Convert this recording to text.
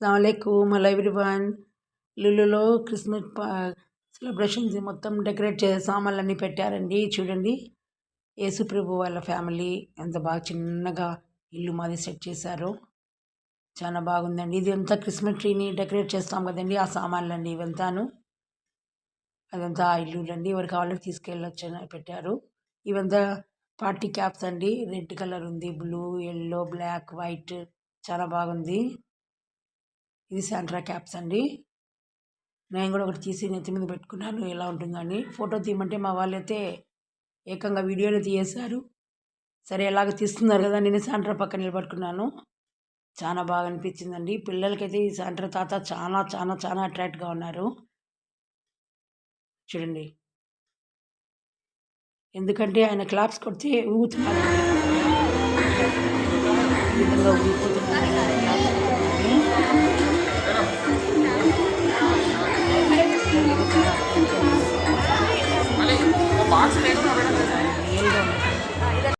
అస్సలాముఅలైకుం hello everyone. లులులో Christmas celebrations మొత్తం decorate చేసే సామాన్లన్నీ పెట్టారండి. చూడండి, యేసుప్రభు వాళ్ళ ఫ్యామిలీ ఎంత బాగా చిన్నగా ఇల్లు మాది సెట్ చేశారో చాలా బాగుందండి. ఇది అంతా క్రిస్మస్ ట్రీని డెకరేట్ చేస్తాం కదండి, ఆ సామాన్లండి ఇవంతాను. అదంతా ఆ ఇల్లులండి, ఎవరికి కావాలంటే తీసుకెళ్ళొచ్చు పెట్టారు. ఇవంతా పార్టీ క్యాప్స్ అండి, రెడ్ కలర్ ఉంది, బ్లూ, ఎల్లో, బ్లాక్, వైట్, చాలా బాగుంది. ఇది శాంట్రా క్యాప్స్ అండి. నేను కూడా ఒకటి తీసి నెత్తి మీద పెట్టుకున్నాను, ఎలా ఉంటుందని. ఫోటో తీయమంటే మా వాళ్ళైతే ఏకంగా వీడియోనే తీయేశారు. సరే ఎలాగ తీస్తున్నారు కదా, నేను శాంట్రా పక్కన నిలబడుకున్నాను. చాలా బాగా అనిపించిందండి. పిల్లలకైతే ఈ శాంట్రా తాత చాలా చాలా చాలా అట్రాక్ట్గా ఉన్నారు. చూడండి, ఎందుకంటే ఆయన క్లాప్స్ కొడితే ఊగుతున్నారు, ఈ విధంగా ఊగిపోతున్నారు క్లాప్స్ కొట్టగానే. బాక్స్